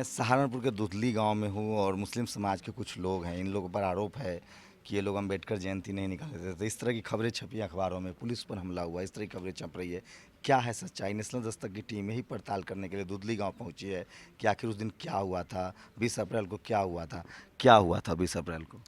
मैं सहारनपुर के दुधली गांव में हूं और मुस्लिम समाज के कुछ लोग हैं, इन लोगों पर आरोप है कि ये लोग अम्बेडकर जयंती नहीं निकाले थे। तो इस तरह की खबरें छपी अखबारों में, पुलिस पर हमला हुआ, इस तरह की खबरें छप रही है। क्या है सच्चाई? नेशनल दस्तक की टीम यही पड़ताल करने के लिए दुधली गांव पहुंची है कि आखिर उस दिन क्या हुआ था, 20 अप्रैल को क्या हुआ था, क्या हुआ था 20 अप्रैल को।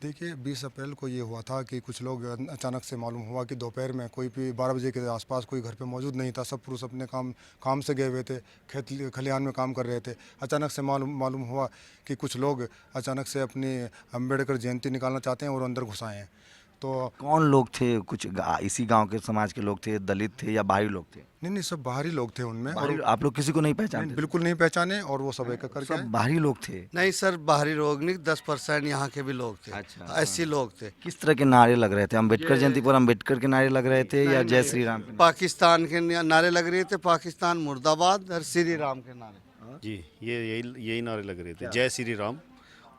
देखिए 20 अप्रैल को ये हुआ था कि कुछ लोग अचानक से मालूम हुआ कि दोपहर में कोई भी 12 बजे के आसपास कोई घर पे मौजूद नहीं था। सब पुरुष अपने काम से गए हुए थे, खेत खलिहान में काम कर रहे थे। अचानक से मालूम मालूम हुआ कि कुछ लोग अचानक से अपनी अम्बेडकर जयंती निकालना चाहते हैं और अंदर घुस आए हैं। तो कौन लोग थे? कुछ इसी गांव के समाज के लोग थे, दलित थे या बाहरी लोग थे? नहीं नहीं, सब बाहरी लोग थे उनमें। और आप लोग किसी को नहीं नहीं, पहचानते? बिल्कुल नहीं पहचाने और वो सब एक करके सब आए। बाहरी लोग थे। नहीं सर, बाहरी लोग नहीं, 10% यहाँ के भी लोग थे। अच्छा, ऐसे लोग थे। किस तरह के नारे लग रहे थे? अम्बेडकर जयंती पर अम्बेडकर के नारे लग रहे थे या जय श्री राम के? पाकिस्तान के नारे लग रहे थे, पाकिस्तान मुर्दाबाद और श्री राम के नारे। जी, ये यही यही नारे लग रहे थे, जय श्री राम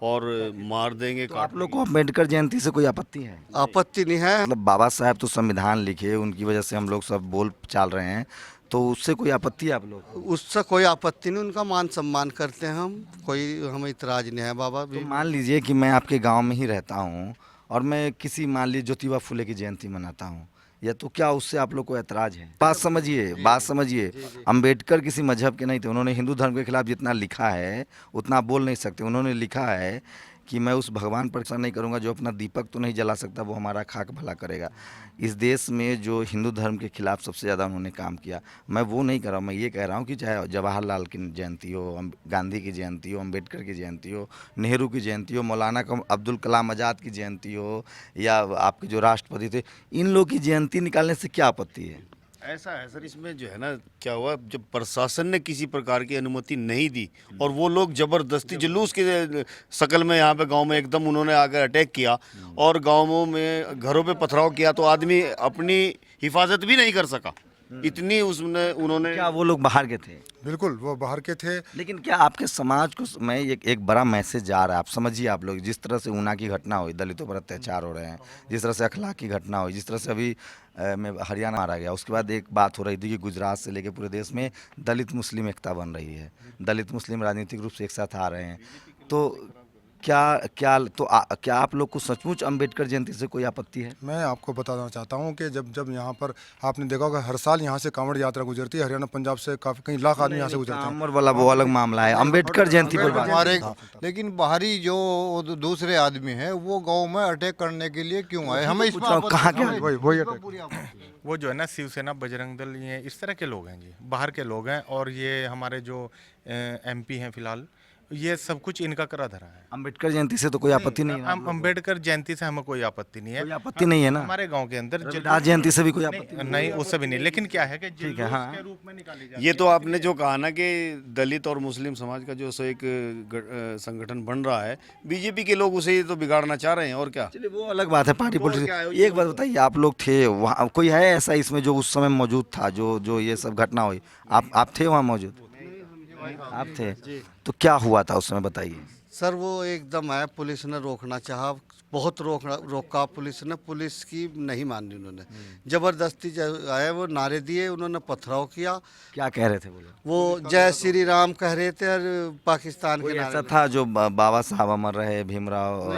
और मार देंगे तो आप लोग को अम्बेडकर जयंती से कोई आपत्ति है? आपत्ति नहीं है। मतलब बाबा साहब तो संविधान लिखे, उनकी वजह से हम लोग सब बोल चाल रहे हैं, तो उससे कोई आपत्ति है आप लोग को? उससे कोई आपत्ति नहीं, उनका मान सम्मान करते हैं हम, कोई हमें इतराज नहीं है बाबा भी। तो मान लीजिए कि मैं आपके गांव में ही रहता हूं और मैं किसी मान लीजिए ज्योतिबा फुले की जयंती मनाता हूं, या तो क्या उससे आप लोग को ऐतराज है? बात समझिए। अंबेडकर किसी मजहब के नहीं थे। उन्होंने हिंदू धर्म के खिलाफ जितना लिखा है उतना आप बोल नहीं सकते। उन्होंने लिखा है कि मैं उस भगवान पर प्रसन्न नहीं करूंगा जो अपना दीपक तो नहीं जला सकता, वो हमारा खाक भला करेगा। इस देश में जो हिंदू धर्म के खिलाफ सबसे ज़्यादा उन्होंने काम किया, मैं वो नहीं कर रहा हूँ। मैं ये कह रहा हूँ कि चाहे जवाहरलाल की जयंती हो, गांधी की जयंती हो, अम्बेडकर की जयंती हो, नेहरू की जयंती हो, मौलाना अब्दुल कलाम आज़ाद की जयंती हो, या आपके जो राष्ट्रपति थे, इन लोग की जयंती निकालने से क्या आपत्ति है? ऐसा है सर, इसमें जो है ना क्या हुआ, जब प्रशासन ने किसी प्रकार की अनुमति नहीं दी और वो लोग जबरदस्ती जुलूस के शक्ल में यहाँ पे गांव में एकदम उन्होंने आकर अटैक किया और गांवों में घरों पे पथराव किया, तो आदमी अपनी हिफाजत भी नहीं कर सका। इतनी उसने उन्होंने क्या वो लोग बाहर के थे? बिल्कुल वो बाहर के थे। लेकिन क्या आपके समाज को मैं एक बड़ा मैसेज जा रहा है, आप समझिए। आप लोग जिस तरह से ऊना की घटना हुई, दलितों पर अत्याचार हो रहे हैं, जिस तरह से अखलाक की घटना हुई, जिस तरह से अभी में हरियाणा मारा गया, उसके बाद एक बात हो रही थी कि गुजरात से लेकर पूरे देश में दलित मुस्लिम एकता बन रही है, दलित मुस्लिम राजनीतिक रूप से एक साथ आ रहे हैं। तो क्या आप लोग को सचमुच अम्बेडकर जयंती से कोई आपत्ति है? मैं आपको बताना चाहता हूँ कि जब यहाँ पर आपने देखा होगा हर साल यहाँ से कांवड़ यात्रा गुजरती है। हरियाणा पंजाब से काफ़ी कई लाख आदमी यहाँ से गुजरते हैं। कांवड़ वाला वो अलग मामला है, अम्बेडकर जयंती पर बात। हमारे लेकिन बाहरी जो दूसरे आदमी हैं वो गांव में अटैक करने के लिए क्यों आए? हमें इसमें कहाँ के? वही अटैक। वो जो है ना शिवसेना बजरंग दल, ये इस तरह के लोग हैं जी, बाहर के लोग हैं। और ये हमारे जो एमपी हैं फिलहाल, ये सब कुछ इनका करा धरा है। अम्बेडकर जयंती से तो कोई आपत्ति नहीं है? अम्बेडकर जयंती से हमें कोई आपत्ति नहीं है। कोई आपत्ति नहीं है ना? हमारे गांव के अंदर रविदास जयंती से भी कोई आपत्ति नहीं, उससे भी नहीं। लेकिन क्या है कि ठीक है, हाँ। के रूप में निकाली जाती ये तो आपने जो कहा ना कि दलित और मुस्लिम समाज का जो सो एक संगठन बन रहा है, बीजेपी के लोग उसे तो बिगाड़ना चाह रहे हैं और क्या। चलिए वो अलग बात है, पार्टी पॉलिटिक्स। एक बात बताइए, आप लोग थे वहाँ, कोई है ऐसा इसमें जो उस समय मौजूद था, जो ये सब घटना हुई? आप थे वहाँ मौजूद? आप थे? तो क्या हुआ था उस समय, बताइए। सर वो एकदम है, पुलिस ने रोकना चाहा, बहुत रोका पुलिस ने, पुलिस की नहीं मानी उन्होंने। जबरदस्ती आए, वो नारे दिए, उन्होंने पथराव किया। क्या कह रहे थे वो लोग? वो जय श्री राम कह रहे थे और पाकिस्तान के कोई नारे ऐसा था जो बाबा साहब अमर रहे, भीमराव,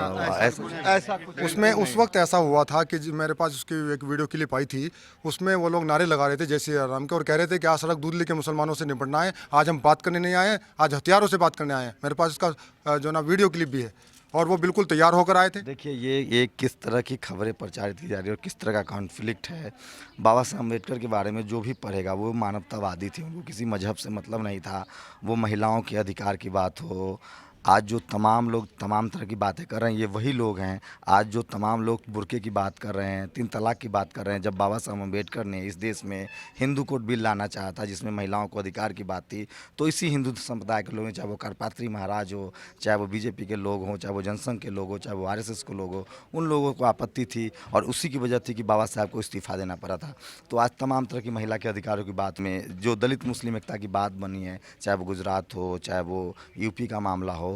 ऐसा कुछ उसमें उस वक्त ऐसा हुआ था कि मेरे पास उसकी एक वीडियो क्लिप आई थी। उसमें वो लोग नारे लगा रहे थे जय श्री राम के और कह रहे थे कि आज सड़क दूध लेके मुसलमानों से निपटना है, आज हम बात करने नहीं आए, आज हथियारों से बात करने आए हैं। मेरे पास उसका जो ना वीडियो क्लिप भी है और वो बिल्कुल तैयार होकर आए थे। देखिए ये किस तरह की खबरें प्रचारित की जा रही है और किस तरह का कॉन्फ्लिक्ट है। बाबा साहब अम्बेडकर के बारे में जो भी पढ़ेगा वो मानवतावादी थे, उनको किसी मजहब से मतलब नहीं था। वो महिलाओं के अधिकार की बात हो, आज जो तमाम लोग तमाम तरह की बातें कर रहे हैं, ये वही लोग हैं। आज जो तमाम लोग बुर्के की बात कर रहे हैं, 3 तलाक की बात कर रहे हैं, जब बाबा साहब अम्बेडकर ने इस देश में हिंदू कोड बिल लाना चाहा था जिसमें महिलाओं को अधिकार की बात थी, तो इसी हिंदू संप्रदाय के लोग, चाहे वो करपात्री महाराज हो, चाहे वो बीजेपी के लोग हों, चाहे वो जनसंघ के लोग हो, चाहे वो आरएसएस के लोग हो, उन लोगों को आपत्ति थी और उसी की वजह थी कि बाबा साहब को इस्तीफा देना पड़ा था। तो आज तमाम तरह की महिला के अधिकारों की बात में जो दलित मुस्लिम एकता की बात बनी है, चाहे वो गुजरात हो, चाहे वो यूपी का मामला हो,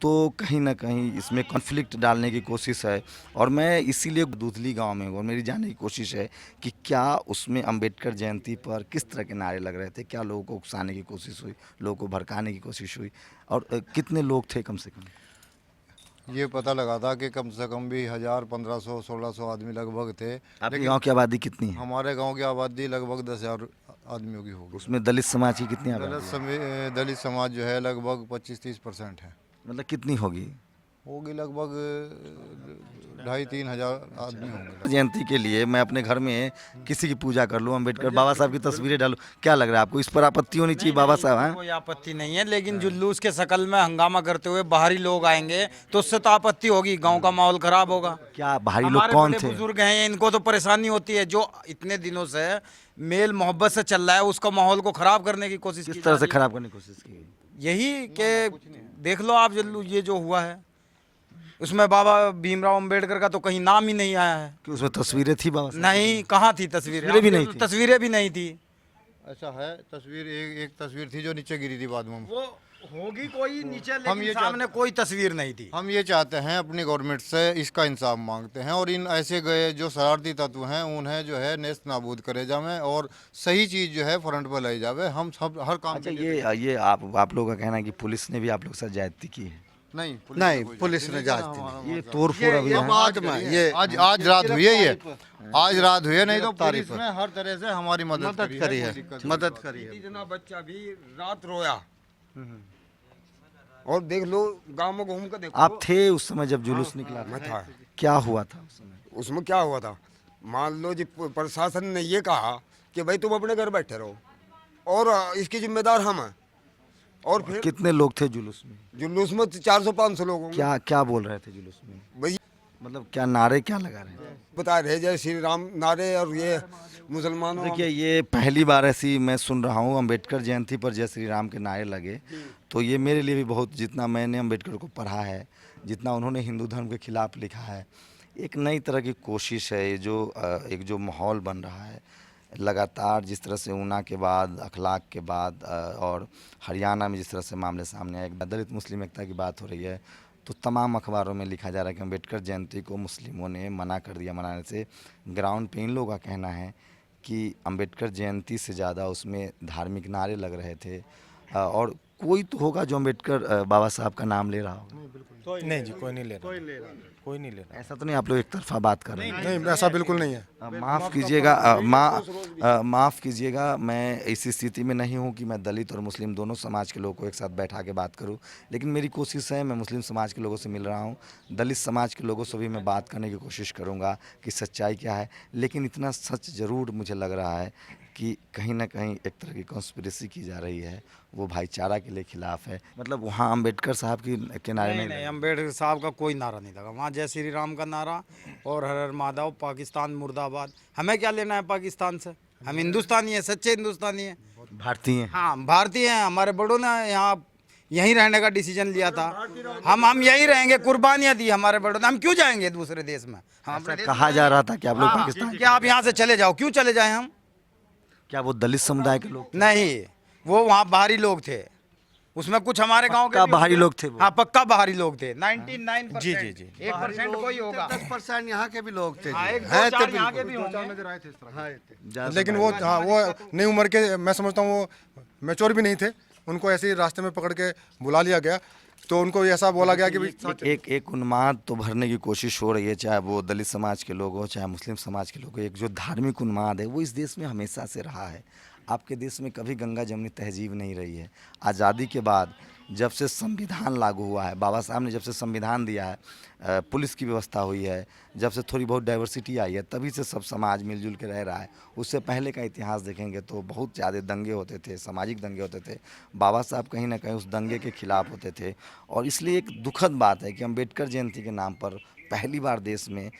तो कहीं ना कहीं इसमें कॉन्फ्लिक्ट डालने की कोशिश है। और मैं इसीलिए दूधली गांव में हूँ और मेरी जानने की कोशिश है कि क्या उसमें अंबेडकर जयंती पर किस तरह के नारे लग रहे थे, क्या लोगों को उकसाने की कोशिश हुई, लोगों को भड़काने की कोशिश हुई, और कितने लोग थे कम से कम। ये पता लगा था कि कम से कम भी 1000, 1500, 1600 आदमी लगभग थे। आपके गांव की आबादी कितनी है? हमारे गांव की आबादी लगभग 10,000 आदमियों की होगी। उसमें दलित समाज की कितनी आबादी है? दलित समाज जो है लगभग 25-30% है। मतलब कितनी होगी? होगी लगभग 2,500-3 हजार आदमी होंगे। जयंती के लिए मैं अपने घर में किसी की पूजा कर लूँ, अंबेडकर बाबा साहब की तस्वीरें डालूं, क्या लग रहा है आपको? इस पर आपत्ति होनी चाहिए बाबा साहब हैं? कोई आपत्ति नहीं है, लेकिन जुलूस के शकल में हंगामा करते हुए बाहरी लोग आएंगे तो उससे तो आपत्ति होगी, गांव का माहौल खराब होगा। क्या भारी लोग हमारे कौन बड़े थे? बुजुर्ग हैं, इनको तो परेशानी होती है। जो इतने दिनों से मेल मोहब्बत से चल रहा है, उसका माहौल को खराब करने की कोशिश की किस जा तरह से रही है। खराब करने की कोशिश की? यही कि देख लो आप, ये जो हुआ है उसमें बाबा भीमराव अंबेडकर का तो कहीं नाम ही नहीं आया है। कि उसमें तस्वीरें थी बाबा साहब? नहीं, कहाँ थी तस्वीरें? तस्वीरें भी नहीं थी। तस्वीरें भी नहीं थी। ऐसा है, तस्वीर एक तस्वीर थी जो नीचे गिरी थी बाद में। वो होगी कोई नीचे, हम ये लेकिन सामने कोई तस्वीर नहीं थी। हम ये चाहते हैं अपनी गवर्नमेंट से इसका इंसाफ मांगते हैं, और इन ऐसे गए जो शरारती तत्व हैं उन्हें जो है नेस्त नाबूद करे जावे और सही चीज़ जो है फ्रंट पर लाई जावे। हम सब हर काम अच्छा, के लिए ये आप लोगों का कहना है कि पुलिस ने भी आप लोग से ज्यादती की है? नहीं पुलिस ने जांचती नहीं। ये तोड़फोड़ अभी है? बाद में ये आज रात हुई है, आज रात हुई है, नहीं तो पुलिस ने हर तरह से हमारी मदद करी है, कोई दिक्कत मदद करी है। इतना बच्चा भी रात रोया। और देख लो गांव में घूम कर देखो। आप थे उस समय जब जुलूस निकला मैं था? था। क्या हुआ था उस समय? उसमें क्या हुआ था, मान लो जी प्रशासन ने ये कहा कि भाई तुम अपने घर बैठे रहो और इसकी जिम्मेदार हम हैं। और फिर कितने लोग थे जुलूस में? जुलूस में 400-500 लोग होंगे। क्या क्या बोल रहे थे जुलूस में? भाई मतलब क्या नारे क्या लगा रहे थे? बता रहे जय श्री राम नारे, और ये मुसलमानों देखिए, ये पहली बार ऐसी मैं सुन रहा हूँ अंबेडकर जयंती पर जय श्री राम के नारे लगे, तो ये मेरे लिए भी बहुत, जितना मैंने अंबेडकर को पढ़ा है, जितना उन्होंने हिंदू धर्म के खिलाफ लिखा है, एक नई तरह की कोशिश है। ये जो एक जो माहौल बन रहा है लगातार, जिस तरह से ऊना के बाद, अखलाक के बाद और हरियाणा में जिस तरह से मामले सामने आए, दलित मुस्लिम एकता की बात हो रही है, तो तमाम अखबारों में लिखा जा रहा है कि अंबेडकर जयंती को मुस्लिमों ने मना कर दिया मनाने से। ग्राउंड पे इन लोगों का कहना है कि अंबेडकर जयंती से ज़्यादा उसमें धार्मिक नारे लग रहे थे। और कोई तो होगा जो अंबेडकर बाबा साहब का नाम ले रहा होगा। नहीं जी, कोई नहीं ले रहा, कोई नहीं ले रहा। ऐसा तो नहीं आप लोग एक तरफा बात कर रहे हैं? नहीं, ऐसा बिल्कुल नहीं है। माफ़ कीजिएगा, माफ़ कीजिएगा, मैं इस स्थिति में नहीं हूँ कि मैं दलित और मुस्लिम दोनों समाज के लोगों को एक साथ बैठा के बात करूँ, लेकिन मेरी कोशिश है, मैं मुस्लिम समाज के लोगों से मिल रहा हूँ, दलित समाज के लोगों से भी मैं बात करने की कोशिश करूँगा कि सच्चाई क्या है। लेकिन इतना सच ज़रूर मुझे लग रहा है कि कहीं ना कहीं एक तरह की कॉन्स्पिरेसी की जा रही है, वो भाईचारा के लिए खिलाफ है। मतलब वहाँ अंबेडकर साहब के नारे नहीं नहीं, अम्बेडकर साहब का कोई नारा नहीं लगा वहाँ। जय श्री राम का नारा और हर हर महादेव, पाकिस्तान मुर्दाबाद। हमें क्या लेना है पाकिस्तान से? हम हिंदुस्तानी हैं, सच्चे हिंदुस्तानी हैं, भारतीय हैं। हाँ भारतीय हैं। हमारे बड़ों ने यहाँ यहीं रहने का डिसीजन लिया था। हम यहीं रहेंगे, कुर्बानियाँ दी हमारे बड़ों ने। हम क्यों जाएंगे दूसरे देश में? ऐसा कहा जा रहा था कि आप लोग पाकिस्तान, क्या आप यहाँ से चले जाओ? क्यों चले जाएं हम? क्या वो दलित समुदाय के लोग? नहीं, वो वहाँ बाहरी लोग थे, उसमें कुछ हमारे गांव के पक्का भी बाहरी होंगे। लोग थे वो? हाँ, पक्का बाहरी लोग थे। 99% जी, जी, जी। 1% कोई होगा। 10% यहाँ के भी लोग थे। हाँ, एक हैं दो तो चार यहाँ के भी बिल्कुल। होंगे। लेकिन वो हाँ, वो नई उम्र के, मैं समझता हूँ वो मैच्योर भी नहीं थे। उनको ऐसे ही रास्ते में पकड़ के बुला लिया गया, तो उनको ऐसा बोला गया कि भाई एक उन्माद तो भरने की कोशिश हो रही है, चाहे वो दलित समाज के लोग हो, चाहे मुस्लिम समाज के लोग हो। एक जो धार्मिक उन्माद है वो इस देश में हमेशा से रहा है। आपके देश में कभी गंगा जमनी तहजीब नहीं रही है। आज़ादी के बाद जब से संविधान लागू हुआ है, बाबा साहब ने जब से संविधान दिया है, पुलिस की व्यवस्था हुई है, जब से थोड़ी बहुत डाइवर्सिटी आई है, तभी से सब समाज मिलजुल के रह रहा है। उससे पहले का इतिहास देखेंगे तो बहुत ज़्यादा दंगे होते थे, सामाजिक दंगे होते थे। बाबा साहब कहीं ना कहीं उस दंगे के खिलाफ होते थे। और इसलिए एक दुखद बात है कि अम्बेडकर जयंती के नाम पर पहली बार देश में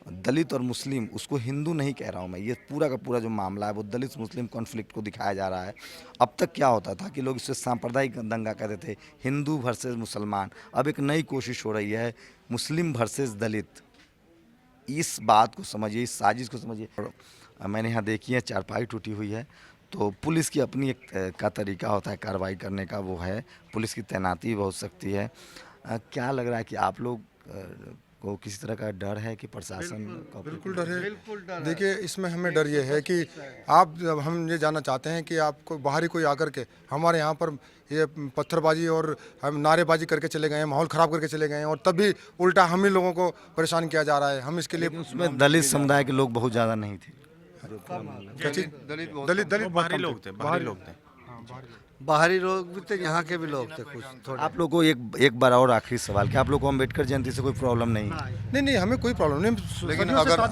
दलित और मुस्लिम, उसको हिंदू नहीं कह रहा हूँ मैं, ये पूरा का पूरा जो मामला है वो दलित मुस्लिम कॉन्फ्लिक्ट को दिखाया जा रहा है। अब तक क्या होता था कि लोग इसे सांप्रदायिक दंगा कहते थे, हिंदू वर्सेस मुसलमान। अब एक नई कोशिश हो रही है, मुस्लिम वर्सेस दलित। इस बात को समझिए, इस साजिश को समझिए। मैंने यहाँ देखी है चारपाई टूटी हुई है, तो पुलिस की अपनी एक का तरीका होता है कार्रवाई करने का, वो है पुलिस की तैनाती बहुत सख्ती है। क्या लग रहा है कि आप लोग को किसी तरह का डर है कि प्रशासन बिल्कुल डर है। देखिए इसमें हमें डर ये है कि आप जब हम ये जानना चाहते हैं कि आपको बाहरी कोई आकर के हमारे यहाँ पर ये पत्थरबाजी और हम नारेबाजी करके चले गए हैं, माहौल ख़राब करके चले गए हैं, और तभी उल्टा हम ही लोगों को परेशान किया जा रहा है। हम इसके लिए उसमें दलित समुदाय के लोग बहुत ज़्यादा नहीं थे। क्या चीज़? दलित दलित दलित बाहरी लोग थे, बाहरी लोग थे। बाहरी लोग भी थे, यहाँ के भी लोग थे कुछ थोड़े। आप लोग को एक बार और आखिरी सवाल कि आप लोग को अम्बेडकर जयंती से कोई प्रॉब्लम नहीं है? नहीं नहीं, हमें कोई प्रॉब्लम नहीं।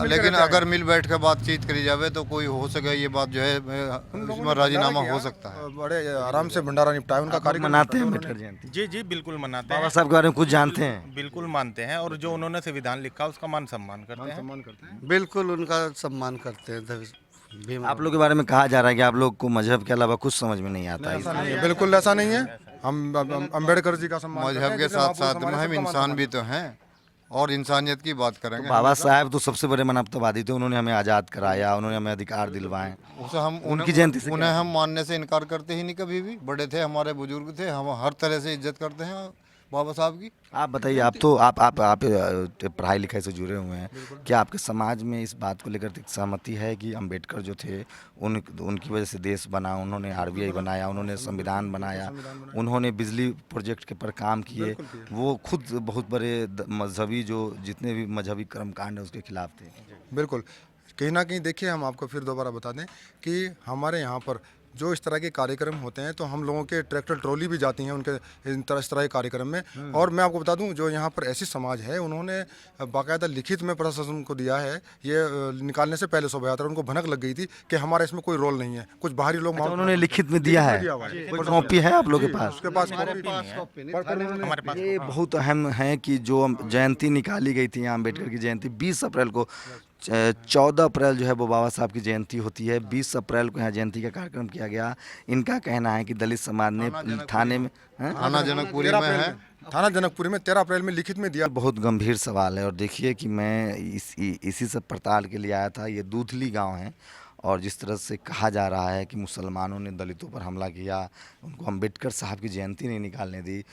लेकिन अगर मिल बैठ के बातचीत करी जावे तो कोई हो सके ये बात जो है इसमें राजीनामा हो सकता है। बड़े आराम से भंडारा निपटाए उनका आप लोग मनाते हैं अम्बेडकर जयंती? जी जी बिल्कुल मनाते बाबा हैं, साहब के बारे में कुछ जानते हैं? बिल्कुल मानते हैं, और जो उन्होंने संविधान लिखा उसका मान सम्मान करते हैं। सम्मान करते हैं। बिल्कुल उनका सम्मान करते हैं। भीम आप लोग के बारे में कहा जा रहा है कि आप लोग को मजहब के अलावा कुछ समझ में नहीं आता है। ऐसा नहीं है, बिल्कुल ऐसा नहीं है। हम अम्बेडकर जी का सम्मान करते मजहब हैं, के जैसे साथ महापुरुष साथ में हमारे हम सबका इंसान मान भी तो हैं, और इंसानियत की बात करेंगे। बाबा साहब तो सबसे बड़े मानवतावादी थे, उन्होंने हमें आज़ाद कराया, उन्होंने हमें अधिकार दिलवाए। उसे हम उनकी जयंती से उन्हें हम मानने से इनकार करते ही नहीं कभी भी। बड़े थे, हमारे बुजुर्ग थे, हम हर तरह से इज्जत करते हैं बाबा साहब की। आप बताइए, आप तो आप पढ़ाई लिखाई से जुड़े हुए हैं, क्या आपके समाज में इस बात को लेकर सहमति है कि अंबेडकर जो थे उनकी वजह से देश बना, उन्होंने आरबीआई बनाया, उन्होंने संविधान बनाया, उन्होंने बिजली प्रोजेक्ट के पर काम किए, वो खुद बहुत बड़े मजहबी जो जितने भी मजहबी कर्मकांड है उसके खिलाफ थे? बिल्कुल। कहीं ना कहीं देखिए, हम आपको फिर दोबारा बता दें कि हमारे यहाँ पर जो इस तरह के कार्यक्रम होते हैं तो हम लोगों के ट्रैक्टर ट्रॉली भी जाती हैं उनके इस तरह के कार्यक्रम में। और मैं आपको बता दूं, जो यहाँ पर ऐसी समाज है उन्होंने बाकायदा लिखित में प्रशासन को दिया है, ये निकालने से पहले शोभा यात्रा उनको भनक लग गई थी कि हमारा इसमें कोई रोल नहीं है। कुछ बाहरी लोग उन्होंने लिखित में दिया है, कॉपी है आप लोग के पास? उसके पास हमारे पास ये बहुत अहम है कि जो जयंती निकाली गई थी यहाँ अम्बेडकर की जयंती 20 अप्रैल को, 14 अप्रैल जो है वो बाबा साहब की जयंती होती है, 20 अप्रैल को यहाँ जयंती का कार्यक्रम किया गया। इनका कहना है कि दलित समाज ने थाने में थाना जनकपुरी में है, थाना जनकपुरी में 13 अप्रैल में लिखित में दिया। बहुत गंभीर सवाल है। और देखिए कि मैं इसी सब पड़ताल के लिए आया था। ये दूधली गांव है, और जिस तरह से कहा जा रहा है कि मुसलमानों ने दलितों पर हमला किया, उनको अम्बेडकर साहब की जयंती नहीं निकालने दी,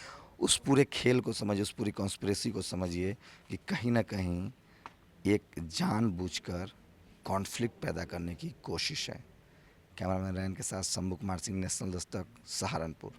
उस पूरे खेल को समझिए, उस पूरी कॉन्स्पिरेसी को समझिए कि कहीं ना कहीं एक जानबूझकर कॉन्फ्लिक्ट पैदा करने की कोशिश है। कैमरामैन रैन के साथ शंभू कुमार सिंह, नेशनल दस्तक, सहारनपुर।